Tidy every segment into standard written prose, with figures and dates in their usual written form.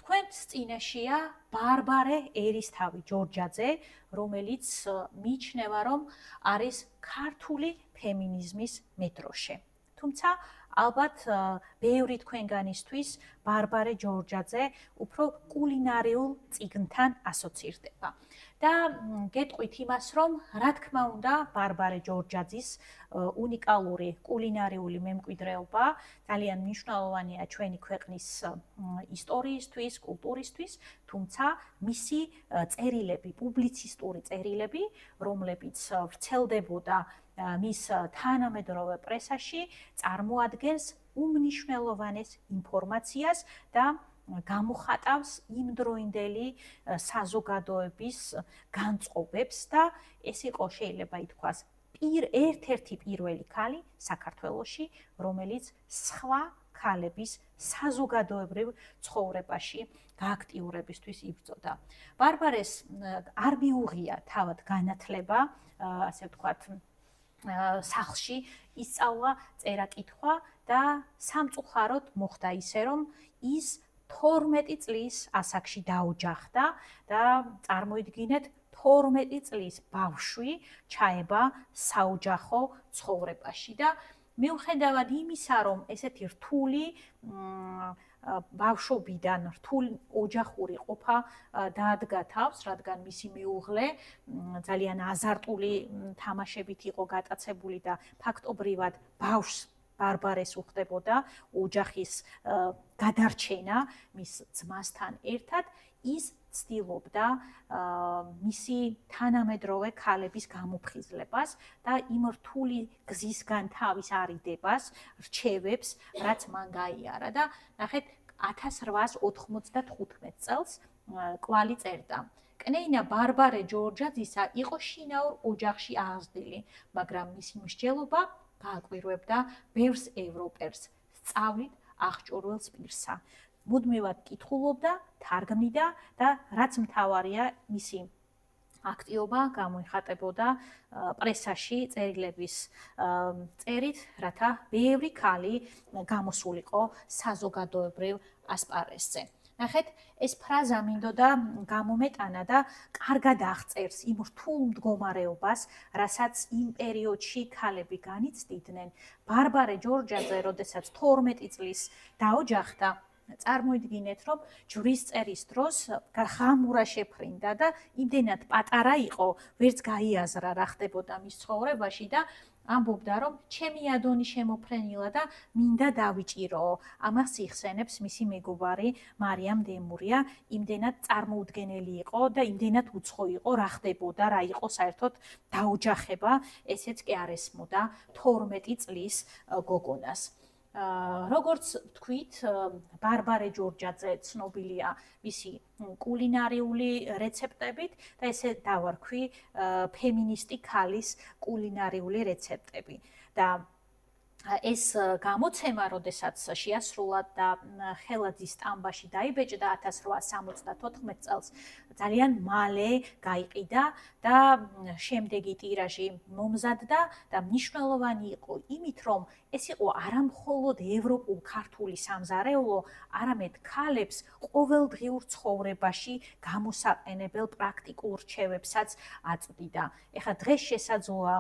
თქვენს წინაშეა ბარბარე ერისთავი ჯორჯაძე, რომელიც მიიჩნევა, რომ არის ქართული ფემინიზმის მეტროშე. თუმცა ალბათ ბევრი თქვენგანისთვის ბარბარე ჯორჯაძე უფრო კულინარიულ წიგნთან ასოცირდება. და გეტყვით იმას, რომ რა თქმა უნდა, ბარბარე ჯორჯაძის უნიკალური კულინარიული მემკვიდრეობა ძალიან მნიშვნელოვანია ჩვენი ქვეყნის ისტორიისთვის, კულტურისთვის, თუმცა მისი წერილები, პუბლიცისტური წერილები, რომლებიც ვრცელდებოდა მის თანამედროვე პრესაში, წარმოადგენს უმნიშვნელოვანეს ინფორმაციას და გამოხატავს იმდროინდელი საზოგადოების განწყობებს და ეს იყო შეიძლება ითქვას ერთ-ერთი პირველი ქალი საქართველოში, რომელიც სხვა ქალების საზოგადოებრივ ცხოვრებაში გააქტიურებისთვის იბრძოდა. ბარბარეს არ მიუღია თავად განათლება, ასე ვთქვათ, სახლში ისწავლა წერა-კითხვა და სამწუხაროდ მოხდა ისე, რომ ის 12 წლის ასაკში დაოჯახდა და წარმოიდგინეთ 12 წლის ბავშვი ჩაება საოჯახო ცხოვრებაში და მიუხედავად იმისა, რომ ესეთი რთული ბავშვობიდან რთული ოჯახური ყოფა დაადგა თავს, რადგან მისი მეუღლე ძალიან აზარტული თამაშებით იყო გატაცებული და ფაქტობრივად ბავშვს ბარბარეს უხდებოდა ოჯახის გადარჩენა მის ძმასთან ერთად, ის ცდილობდა მისი თანამედროვე ქალების გამოფხიზლებას და იმ რთული გზისგან თავის არიდებას, რჩევებს, რაც მან გაიარა და ნახეთ 1895 წელს კვალი წერდა. კნეინა ბარბარე ჯორჯაძისა იყო შინაურ ოჯახში აღზრდილი, მაგრამ მისი მსჯელობა გააკვირვებდა ბევრს ევროპელს, სწავლით აღჭურვილს პირსა. მუდმივად კითხულობდა, თარგმნიდა და რაც მთავარია, მისი აქტივობა გამოიხატებოდა პრესაში წერილების წერით, რათა ბევრი ქალი გამოსულიყო საზოგადოებრივ ასპარესზე. ნახეთ, ეს ფრაზა მინდოდა გამომეტანა და კარგად აღწერს იმ რთულ მდგომარეობას, რასაც იმ პერიოდში ქალები განიცდიდნენ. ბარბარე ჯორჯაძე, როდესაც 12 წლის დაოჯახდა, წარმოიდგინეთ, რომ ჯვრის წერის დროს ღამურა შეფრინდა და იმდენად პატარა იყო, ვერც გაიაზრა რა ხდებოდა მის ცხოვრებაში და ამბობდა, რომ ჩემი ადონი შემოფრენილა და მინდა დავიჭირო. ამას იხსენებს მისი მეგობარი მარიამ დემურია, იმდენად წარმოუდგენელი იყო და იმდენად უცხო იყო, რა ხდებოდა, რა იყო საერთოდ დაოჯახება, ესეც კი არ ესმოდა 12 წლის გოგონას. როგორც თქვით, ბარბარე ჯორჯაძე ცნობილია მისი კულინარიული რეცეპტებით და ესე დავარქვი ფემინისტი ქალის კულინარიული რეცეპტები. და ეს გამოცემა, როდესაც შეასრულა და ხელაძის სტამბაში დაიბეჭდა 1874 წელს, ძალიან მალე გაიყიდა და შემდეგი ტირაჟი მომზადდა და მნიშვნელოვანი იყო იმით, რომ ეს იყო არა მხოლოდ ევროპულ ქართული სამზარეულო, არამედ ქალებს ყოველდღიურ ცხოვრებაში გამოსაყენებელ პრაქტიკულ რჩევებსაც აწვდიდა. ეხლა დღეს შესაძლოა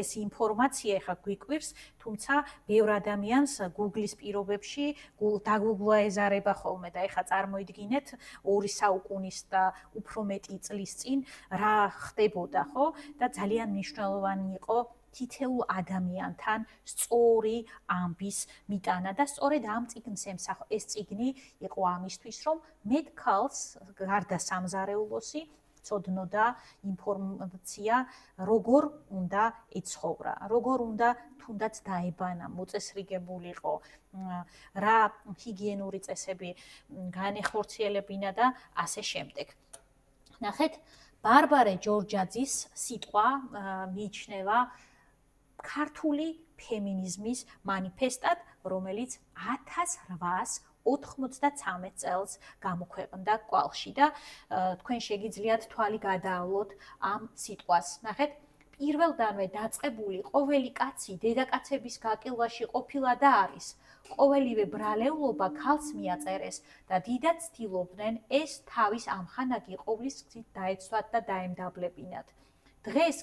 ეს ინფორმაცია ეხლა გვიკვირს, თუმცა ბევრ ადამიანს Google-ის პირობებში დაგუგლა ეზარება ხოლმე და ეხლა წარმოიდგინეთ 2 საუკუნის და უფრო მეტი წლის წინ რა ხდებოდა, ხო? და ძალიან მნიშვნელოვანი იყო თითოეულ ადამიანთან სწორი ამბის მიტანა და სწორედ ამ წიგნს ემსახურა. ეს წიგნი იყო ამისთვის, რომ მეტ ქალს გარდა სამზარეულოსი ცოდნოდა ინფორმაცია, როგორ უნდა ეცხოვრა, როგორ უნდა თუნდაც დაებანა, მოწესრიგებულიყო, რა ჰიგიენური წესები განეხორციელებინა და ასე შემდეგ. ნახეთ, ბარბარე ჯორჯაძის სიტყვა მიიჩნევა ქართული ფემინიზმის მანიფესტად, რომელიც 1893 წელს გამოქვეყნდა კვალში და თქვენ შეგიძლიათ თვალი გადაავლოთ ამ სიტყვას. ნახეთ, პირველდანვე დაწყებული ყოველი კაცი დედაკაცების გაკილვაში ყოფილა და არის. ყოველივე ბრალეულობა ქალს მიაწერეს და დიდად ცდილობდნენ ეს თავის ამხანაგი ყოვლის გზით დაეცვათ და დაემდაბლებინათ. დღეს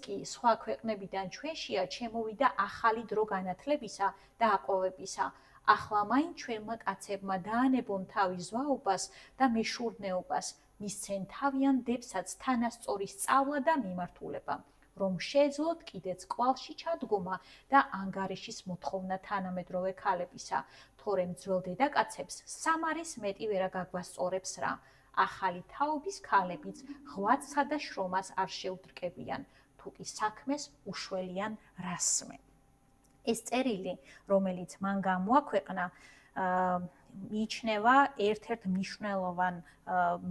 კი სხვა ქვეყნებიდან ჩვენშია ჩემოვიდა ახალი დრო განათლებისა და აყვავებისა. ახლა მაინც ჩვენმა კაცებმა დაანებონ თავის ზვაობას და მეშურნეობას, მისცენ თავიან დებსაც თანასწორი სწავლა და მიმართულება, რომ შეეძლოთ კიდეც კვალში ჩადგომა და ანგარიშის მოთხოვნა თანამედროვე ქალებისა, თორემ ძველ დედაკაცებს სამარის მეტი ვერა გაგვასწორებს რა. ახალი თაობის ქალებიც ღვაწსა და შრომას არ შეუდრკებიან, თუკი საქმეს უშველიან რასმე. ეს წერილი, რომელიც მან გამოაქვეყნა, მიიჩნევა ერთ-ერთ მნიშვნელოვან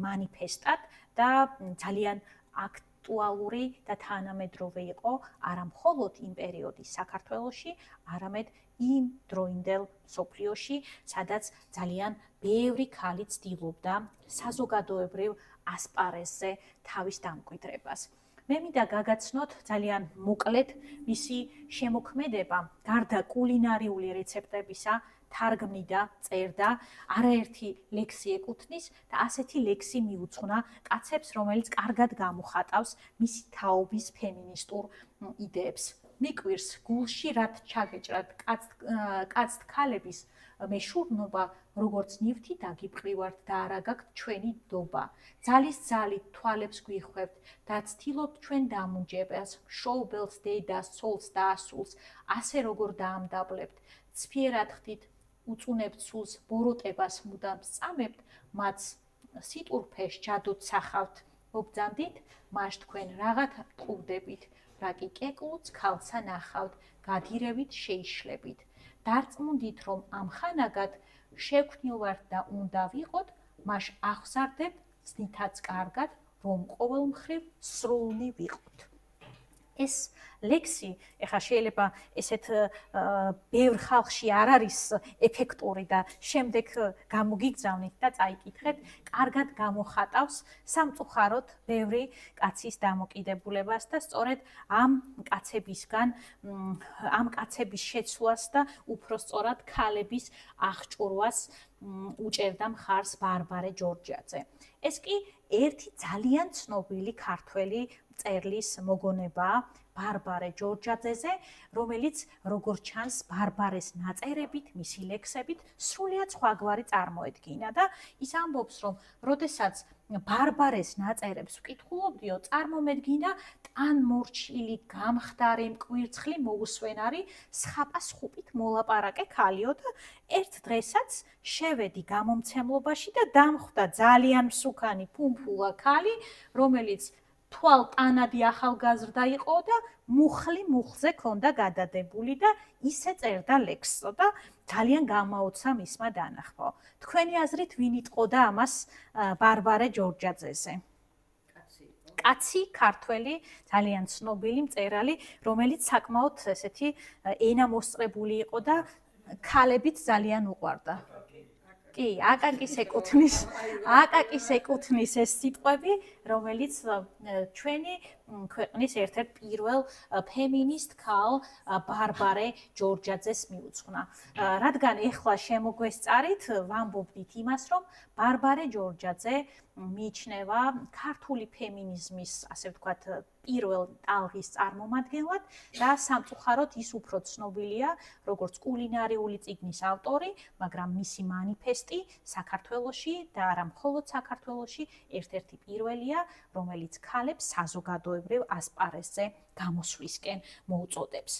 მანიფესტად და ძალიან აქტუალური და თანამედროვე იყო არა მხოლოდ იმ პერიოდის საქართველოში, არამედ იმ დროინდელ მსოფლიოში, სადაც ძალიან ბევრი ქალი ცდილობდა საზოგადოებრივ ასპარეზზე თავის დამკვიდრებას. მე მინდა გაგაცნოთ ძალიან მოკლედ მისი შემოქმედება, გარდა კულინარიული რეცეპტებისა, თარგმნიდა, წერდა, არაერთი ლექსი ეკუთვნის და ასეთი ლექსი მიუძღვნა კაცებს, რომელიც კარგად გამოხატავს მისი თაობის ფემინისტურ იდეებს. მიკვირს გულში რაც ჩაგეჭრათ კაცთ-ქალების მეშურნობა, როგორც ნივთი დაგიპყრივართ და არა გაქვთ ჩვენი დობა. ძალის ძალით თვალებს გვიხვევთ და ცდილობთ ჩვენ დამუნჯებას, შოუბელს, დედას, ცოლს და ასულს, ასე როგორ დაამდაბლებთ. ცფიერად ხდით, უწუნებთ სულს, ბოროტებას მუდამ სწამებთ, მათ სიტურფეს ჯადოთ სახავთ. მობძანდით, მას თქვენ რაღაც ტყუდებით, რა კი კეკლუც ქალსა ნახავთ, გადირევით შეიშლებით. დარწმუნდით, რომ ამხანაგად შექმნილვართ და უნდა ვიყოთ, მას აღზარდებთ ზნითაც კარგად, რომ ყოველ მხრივ სრულნი ვიყოთ. ეს ლექსი, ეხლა შეიძლება ესეთ ბევრ ხალხში არ არის ეფექტური და შემდეგ გამოგიგზავნით და წაიკითხეთ, კარგად გამოხატავს სამწუხაროდ ბევრი კაცის დამოკიდებულებას და სწორედ ამ კაცების შეცვლას და უფრო სწორად ქალების აღჭურვას უჭერდა მხარს ბარბარე ჯორჯაძე. ეს კი ერთი ძალიან ცნობილი ქართველი წერლის მოგონებაა ბარბარე ჯორჯაძეზე, რომელიც როგორც ჩანს ბარბარეს ნაწერებით, მისი ლექსებით სრულიად სხვაგვარი წარმოედგინა და ის ამბობს, რომ როდესაც ბარბარეს ნაწერებს ვკითხულობდიო, წარმომედგინა ტანმორჩილი, გამხდარი, მკვირცხლი მოუსვენარი, სხაპას ხუპით მოლაპარაკე ქალიო და ერთ დღესაც შევედი გამომცემლობაში და დამხვდა ძალიან მსუქანი ფუმფულა ქალი, რომელიც თვალ ტანადი ახალგაზრდა იყო და მუხლი მუხლზე ქონდა გადადებული და ისე წერდა ლექსს და ძალიან გამაოცა მისმა დანახვა. თქვენი აზრით ვინ იტყოდა ამას ბარბარე ჯორჯაძეზე? კაცი, ქართველი, ძალიან ცნობილი მწერალი, რომელიც საკმაოდ ესეთი ენამოსწრებული იყო და ქალებიც ძალიან უყვარდა. კი, აკაკის ეკუთვნის ეს სიტყვები, რომელიც ჩვენი ქვეყნის ერთ-ერთ პირველ ფემინისტ ქალ ბარბარე ჯორჯაძეს მიუძღვნა. რადგან ეხლა შემოგვესწარით, ვამბობდით იმას, რომ ბარბარე ჯორჯაძე მიიჩნევა ქართული ფემინიზმის, ასე ვთქვათ, პირველ ტალღის წარმომადგენლად და სამწუხაროდ ის უფრო ცნობილია, როგორც კულინარიული წიგნის ავტორი, მაგრამ მისი მანიფესტი საქართველოში და არა მხოლოდ საქართველოში ერთ-ერთი პირველია, რომელიც ქალებს საზოგადოებრივ ასპარეზზე გამოსვლისკენ მოუწოდებს.